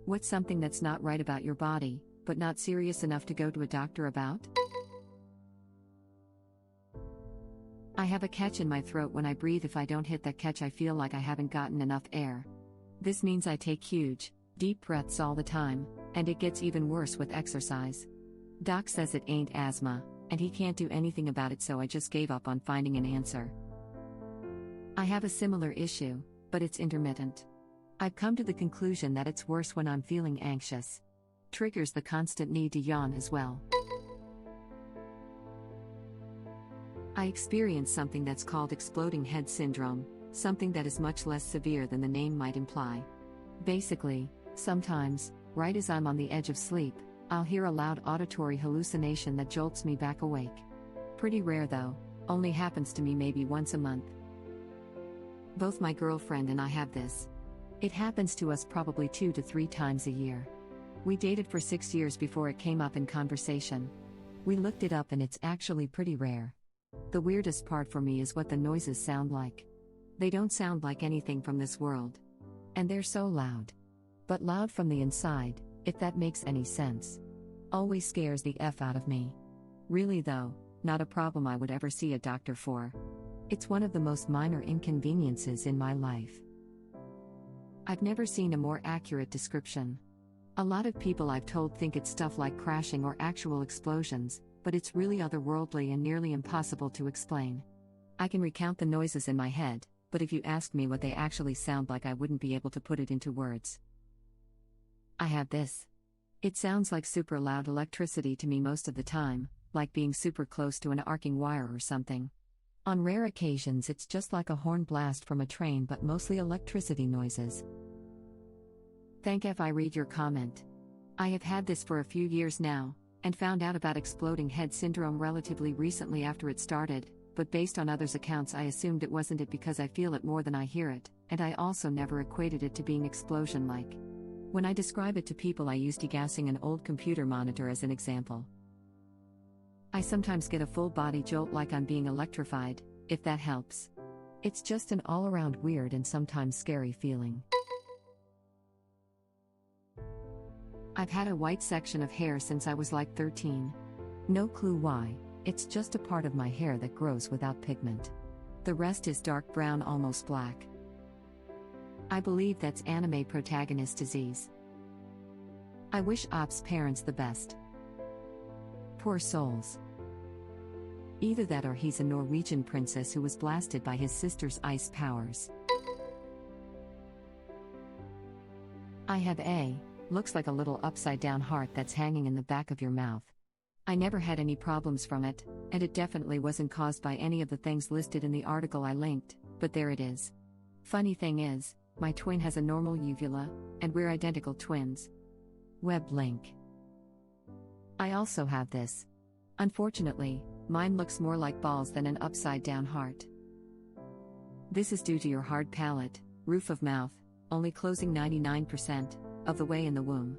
What's something that's not right about your body, but not serious enough to go to a doctor about? I have a catch in my throat when I breathe. If I don't hit that catch, I feel like I haven't gotten enough air. This means I take huge, deep breaths all the time, and it gets even worse with exercise. Doc says it ain't asthma, and he can't do anything about it, so I just gave up on finding an answer. I have a similar issue, but it's intermittent. I've come to the conclusion that it's worse when I'm feeling anxious. Triggers the constant need to yawn as well. I experience something that's called exploding head syndrome, something that is much less severe than the name might imply. Basically, sometimes, right as I'm on the edge of sleep, I'll hear a loud auditory hallucination that jolts me back awake. Pretty rare though, only happens to me maybe once a month. Both my girlfriend and I have this. It happens to us probably 2 to 3 times a year. We dated for 6 years before it came up in conversation. We looked it up and it's actually pretty rare. The weirdest part for me is what the noises sound like. They don't sound like anything from this world. And they're so loud. But loud from the inside, if that makes any sense. Always scares the F out of me. Really though, not a problem I would ever see a doctor for. It's one of the most minor inconveniences in my life. I've never seen a more accurate description. A lot of people I've told think it's stuff like crashing or actual explosions, but it's really otherworldly and nearly impossible to explain. I can recount the noises in my head, but if you asked me what they actually sound like, I wouldn't be able to put it into words. I have this. It sounds like super loud electricity to me most of the time, like being super close to an arcing wire or something. On rare occasions it's just like a horn blast from a train, but mostly electricity noises. Thank F I read your comment. I have had this for a few years now, and found out about exploding head syndrome relatively recently after it started, but based on others' accounts I assumed it wasn't it because I feel it more than I hear it, and I also never equated it to being explosion-like. When I describe it to people I use degassing an old computer monitor as an example. I sometimes get a full body jolt like I'm being electrified, if that helps. It's just an all-around weird and sometimes scary feeling. I've had a white section of hair since I was like 13. No clue why, it's just a part of my hair that grows without pigment. The rest is dark brown, almost black. I believe that's anime protagonist disease. I wish Ops parents the best. Poor souls. Either that or he's a Norwegian princess who was blasted by his sister's ice powers. I have looks like a little upside-down heart that's hanging in the back of your mouth. I never had any problems from it, and it definitely wasn't caused by any of the things listed in the article I linked, but there it is. Funny thing is, my twin has a normal uvula, and we're identical twins. Web link. I also have this. Unfortunately, mine looks more like balls than an upside-down heart. This is due to your hard palate, roof of mouth, only closing 99% of the way in the womb.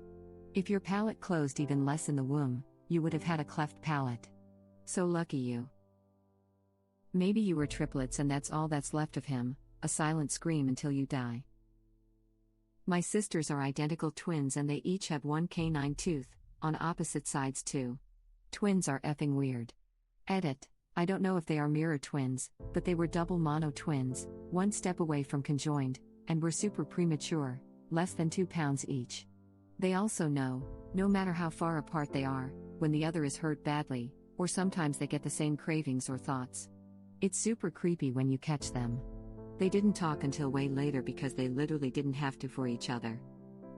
If your palate closed even less in the womb, you would have had a cleft palate. So lucky you. Maybe you were triplets and that's all that's left of him, a silent scream until you die. My sisters are identical twins and they each have one canine tooth, on opposite sides too. Twins are effing weird. Edit, I don't know if they are mirror twins, but they were double mono twins, one step away from conjoined, and were super premature, less than 2 pounds each. They also know, no matter how far apart they are, when the other is hurt badly, or sometimes they get the same cravings or thoughts. It's super creepy when you catch them. They didn't talk until way later because they literally didn't have to for each other.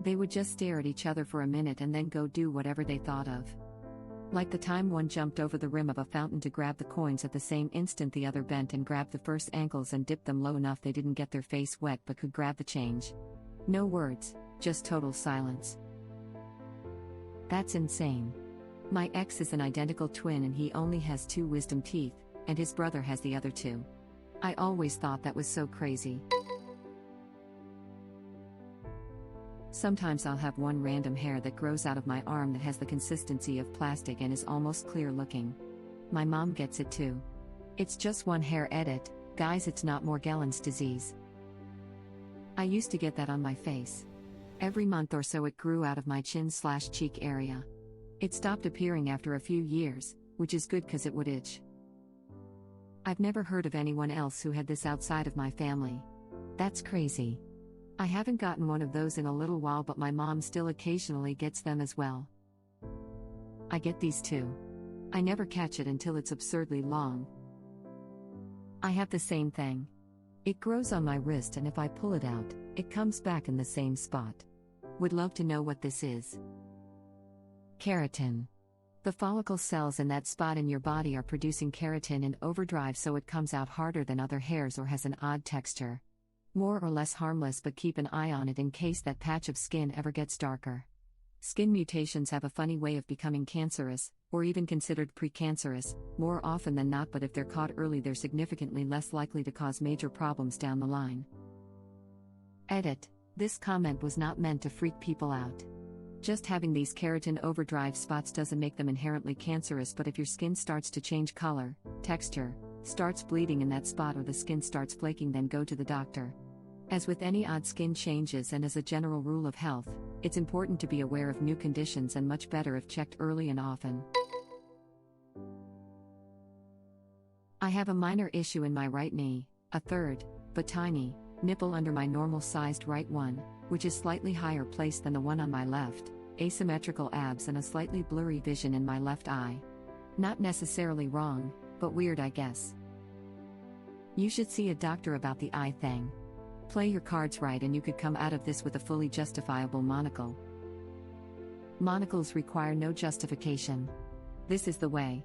They would just stare at each other for a minute and then go do whatever they thought of. Like the time one jumped over the rim of a fountain to grab the coins at the same instant the other bent and grabbed the first ankles and dipped them low enough they didn't get their face wet but could grab the change. No words, just total silence. That's insane. My ex is an identical twin and he only has 2 wisdom teeth, and his brother has the other 2. I always thought that was so crazy. Sometimes I'll have one random hair that grows out of my arm that has the consistency of plastic and is almost clear looking. My mom gets it too. It's just one hair. Edit, guys, it's not Morgellons disease. I used to get that on my face. Every month or so it grew out of my chin/cheek area. It stopped appearing after a few years, which is good because it would itch. I've never heard of anyone else who had this outside of my family. That's crazy. I haven't gotten one of those in a little while, but my mom still occasionally gets them as well. I get these too. I never catch it until it's absurdly long. I have the same thing. It grows on my wrist, and if I pull it out, it comes back in the same spot. Would love to know what this is. Keratin. The follicle cells in that spot in your body are producing keratin in overdrive, so it comes out harder than other hairs or has an odd texture. More or less harmless, but keep an eye on it in case that patch of skin ever gets darker. Skin mutations have a funny way of becoming cancerous, or even considered precancerous, more often than not, but if they're caught early they're significantly less likely to cause major problems down the line. Edit. This comment was not meant to freak people out. Just having these keratin overdrive spots doesn't make them inherently cancerous, but if your skin starts to change color, texture, starts bleeding in that spot, or the skin starts flaking, then go to the doctor. As with any odd skin changes and as a general rule of health, it's important to be aware of new conditions and much better if checked early and often. I have a minor issue in my right knee, a third, but tiny, nipple under my normal-sized right one, which is slightly higher placed than the one on my left, asymmetrical abs, and a slightly blurry vision in my left eye. Not necessarily wrong, but weird, I guess. You should see a doctor about the eye thing. Play your cards right and you could come out of this with a fully justifiable monocle. Monocles require no justification. This is the way.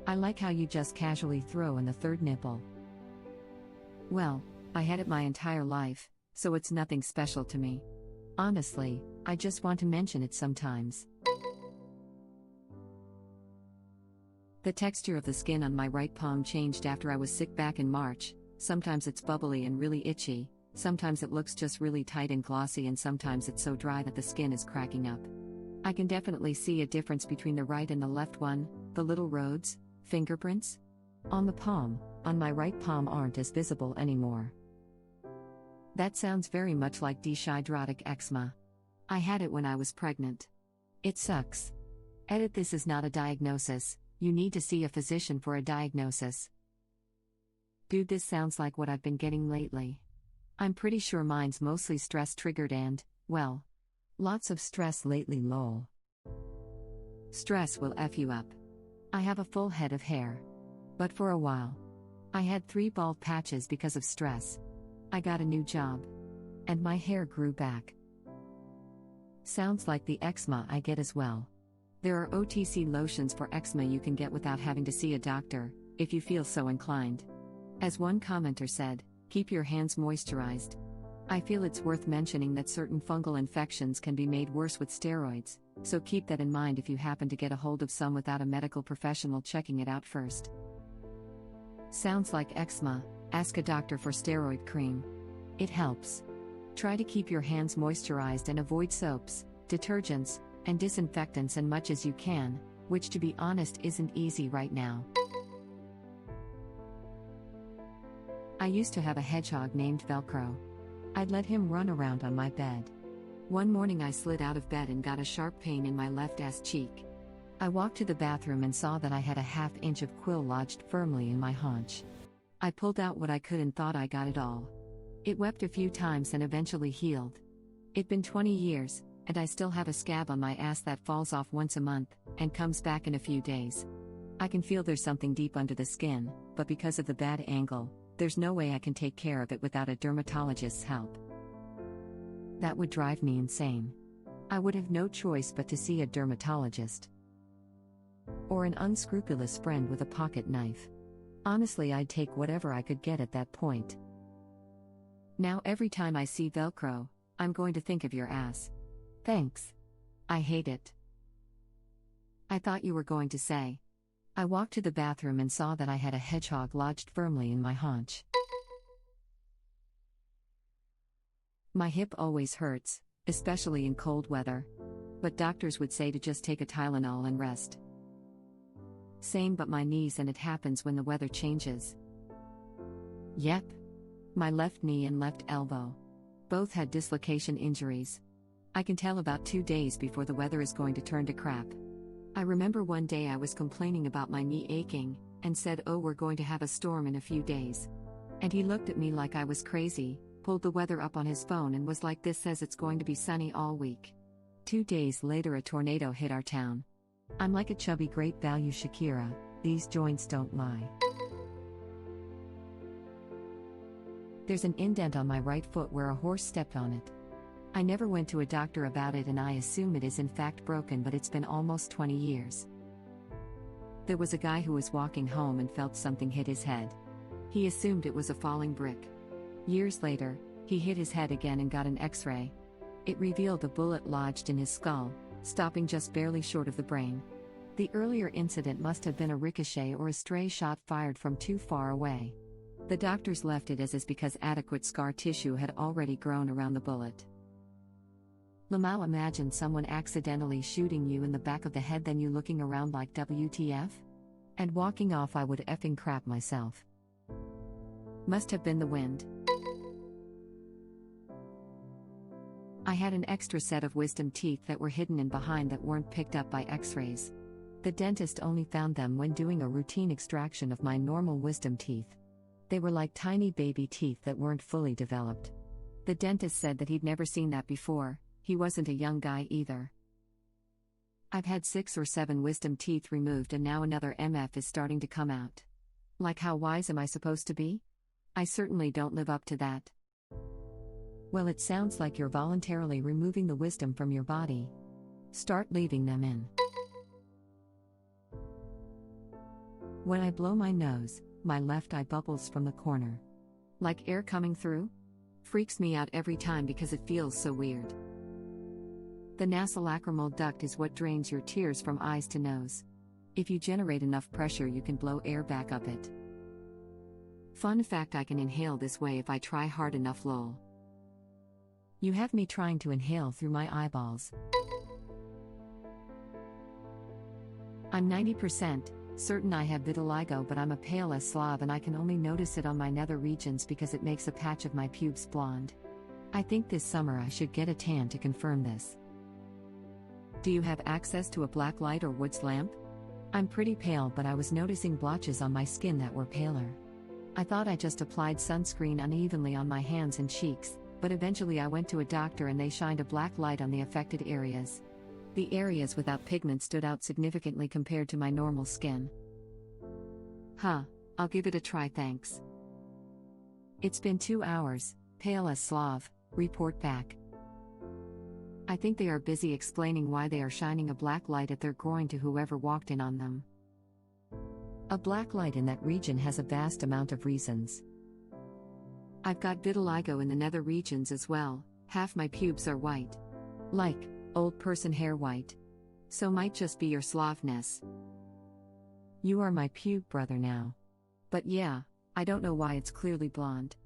I like how you just casually throw in the third nipple. Well, I had it my entire life, so it's nothing special to me. Honestly, I just want to mention it sometimes. The texture of the skin on my right palm changed after I was sick back in March. Sometimes it's bubbly and really itchy, sometimes it looks just really tight and glossy, and sometimes it's so dry that the skin is cracking up. I can definitely see a difference between the right and the left one. The little roads, fingerprints, on the palm, on my right palm aren't as visible anymore. That sounds very much like dihydrotic eczema. I had it when I was pregnant. It sucks. Edit. This is not a diagnosis. You need to see a physician for a diagnosis. Dude, this sounds like what I've been getting lately. I'm pretty sure mine's mostly stress triggered and, well, lots of stress lately, lol. Stress will F you up. I have a full head of hair. But for a while, I had 3 bald patches because of stress. I got a new job. And my hair grew back. Sounds like the eczema I get as well. There are OTC lotions for eczema you can get without having to see a doctor, if you feel so inclined. As one commenter said, keep your hands moisturized. I feel it's worth mentioning that certain fungal infections can be made worse with steroids, so keep that in mind if you happen to get a hold of some without a medical professional checking it out first. Sounds like eczema. Ask a doctor for steroid cream. It helps. Try to keep your hands moisturized and avoid soaps, detergents, and disinfectants as much as you can, which to be honest isn't easy right now. I used to have a hedgehog named Velcro. I'd let him run around on my bed. One morning I slid out of bed and got a sharp pain in my left ass cheek. I walked to the bathroom and saw that I had a ½ inch of quill lodged firmly in my haunch. I pulled out what I could and thought I got it all. It wept a few times and eventually healed. It'd been 20 years, and I still have a scab on my ass that falls off once a month, and comes back in a few days. I can feel there's something deep under the skin, but because of the bad angle, there's no way I can take care of it without a dermatologist's help. That would drive me insane. I would have no choice but to see a dermatologist. Or an unscrupulous friend with a pocket knife. Honestly, I'd take whatever I could get at that point. Now every time I see Velcro, I'm going to think of your ass. Thanks. I hate it. I thought you were going to say. I walked to the bathroom and saw that I had a hedgehog lodged firmly in my haunch. My hip always hurts, especially in cold weather. But doctors would say to just take a Tylenol and rest. Same, but my knees, and it happens when the weather changes. Yep. My left knee and left elbow. Both had dislocation injuries. I can tell about 2 days before the weather is going to turn to crap. I remember one day I was complaining about my knee aching, and said, "Oh, we're going to have a storm in a few days." And he looked at me like I was crazy, pulled the weather up on his phone and was like, "This says it's going to be sunny all week." 2 days later a tornado hit our town. I'm like a chubby great value Shakira, these joints don't lie. There's an indent on my right foot where a horse stepped on it. I never went to a doctor about it and I assume it is in fact broken, but it's been almost 20 years. There was a guy who was walking home and felt something hit his head. He assumed it was a falling brick. Years later, he hit his head again and got an X-ray. It revealed a bullet lodged in his skull, stopping just barely short of the brain. The earlier incident must have been a ricochet or a stray shot fired from too far away. The doctors left it as is because adequate scar tissue had already grown around the bullet. Lamau, imagine someone accidentally shooting you in the back of the head, then you looking around like WTF? And walking off. I would effing crap myself. Must have been the wind. I had an extra set of wisdom teeth that were hidden in behind that weren't picked up by x-rays. The dentist only found them when doing a routine extraction of my normal wisdom teeth. They were like tiny baby teeth that weren't fully developed. The dentist said that he'd never seen that before. He wasn't a young guy either. I've had 6 or 7 wisdom teeth removed and now another MF is starting to come out. Like, how wise am I supposed to be? I certainly don't live up to that. Well, it sounds like you're voluntarily removing the wisdom from your body. Start leaving them in. When I blow my nose, my left eye bubbles from the corner. Like air coming through? Freaks me out every time because it feels so weird. The nasolacrimal duct is what drains your tears from eyes to nose. If you generate enough pressure, you can blow air back up it. Fun fact, I can inhale this way if I try hard enough, lol. You have me trying to inhale through my eyeballs. I'm 90% certain I have vitiligo, but I'm a pale as Slav and I can only notice it on my nether regions because it makes a patch of my pubes blonde. I think this summer I should get a tan to confirm this. Do you have access to a black light or woods lamp? I'm pretty pale, but I was noticing blotches on my skin that were paler. I thought I just applied sunscreen unevenly on my hands and cheeks, but eventually I went to a doctor and they shined a black light on the affected areas. The areas without pigment stood out significantly compared to my normal skin. Huh, I'll give it a try, thanks. It's been 2 hours, pale as Slav, report back. I think they are busy explaining why they are shining a black light at their groin to whoever walked in on them. A black light in that region has a vast amount of reasons. I've got vitiligo in the nether regions as well. Half my pubes are white. Like, old person hair white. So might just be your Slavness. You are my pube brother now. But yeah, I don't know why it's clearly blonde.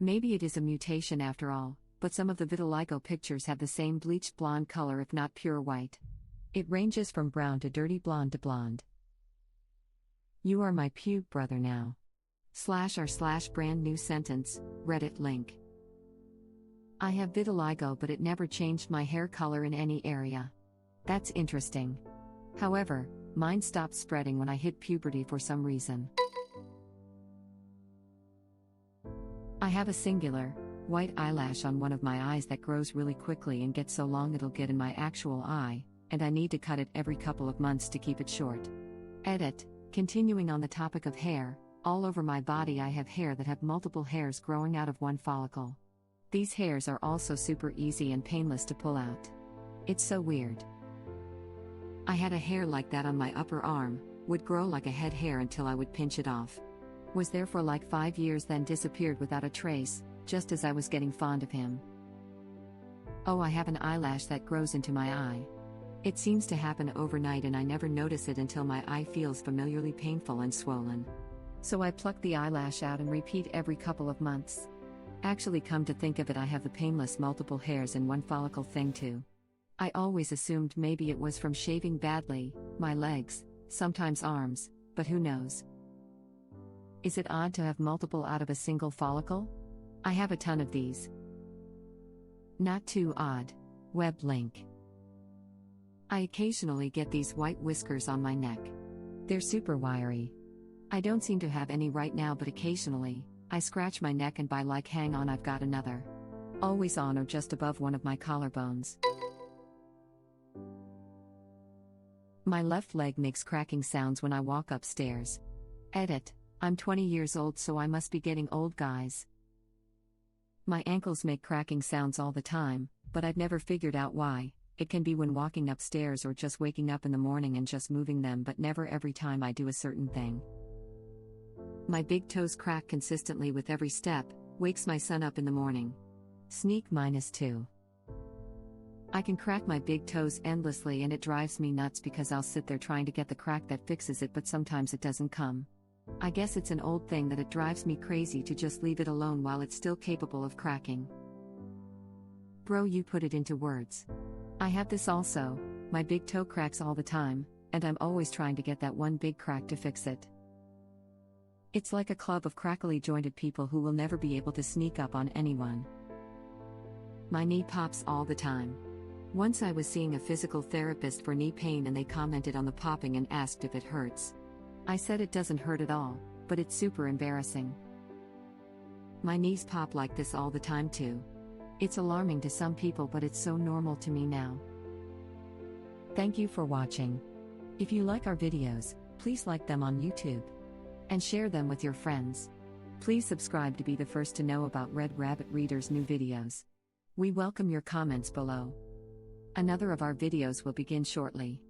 Maybe it is a mutation after all, but some of the vitiligo pictures have the same bleached blonde color if not pure white. It ranges from brown to dirty blonde to blonde. You are my pube brother now. /r/brand new sentence, Reddit link. I have vitiligo, but it never changed my hair color in any area. That's interesting. However, mine stopped spreading when I hit puberty for some reason. I have a singular, white eyelash on one of my eyes that grows really quickly and gets so long it'll get in my actual eye, and I need to cut it every couple of months to keep it short. Edit. Continuing on the topic of hair, all over my body I have hair that have multiple hairs growing out of one follicle. These hairs are also super easy and painless to pull out. It's so weird. I had a hair like that on my upper arm, would grow like a head hair until I would pinch it off. Was there for like 5 years, then disappeared without a trace, just as I was getting fond of him. Oh, I have an eyelash that grows into my eye. It seems to happen overnight and I never notice it until my eye feels familiarly painful and swollen. So I pluck the eyelash out and repeat every couple of months. Actually, come to think of it, I have the painless multiple hairs in one follicle thing too. I always assumed maybe it was from shaving badly, my legs, sometimes arms, but who knows. Is it odd to have multiple out of a single follicle? I have a ton of these. Not too odd. Web link. I occasionally get these white whiskers on my neck. They're super wiry. I don't seem to have any right now, but occasionally, I scratch my neck and by like hang on, I've got another. Always on or just above one of my collarbones. My left leg makes cracking sounds when I walk upstairs. Edit. I'm 20 years old, so I must be getting old, guys. My ankles make cracking sounds all the time, but I've never figured out why. It can be when walking upstairs or just waking up in the morning and just moving them, but never every time I do a certain thing. My big toes crack consistently with every step, wakes my son up in the morning. Sneak -2. I can crack my big toes endlessly and it drives me nuts because I'll sit there trying to get the crack that fixes it, but sometimes it doesn't come. I guess it's an old thing that it drives me crazy to just leave it alone while it's still capable of cracking. Bro, you put it into words. I have this also. My big toe cracks all the time, and I'm always trying to get that one big crack to fix it. It's like a club of crackly jointed people who will never be able to sneak up on anyone. My knee pops all the time. Once I was seeing a physical therapist for knee pain and they commented on the popping and asked if it hurts. I said it doesn't hurt at all, but it's super embarrassing. My knees pop like this all the time too. It's alarming to some people, but it's so normal to me now. Thank you for watching. If you like our videos, please like them on YouTube. And share them with your friends. Please subscribe to be the first to know about Red Rabbit Reader's new videos. We welcome your comments below. Another of our videos will begin shortly.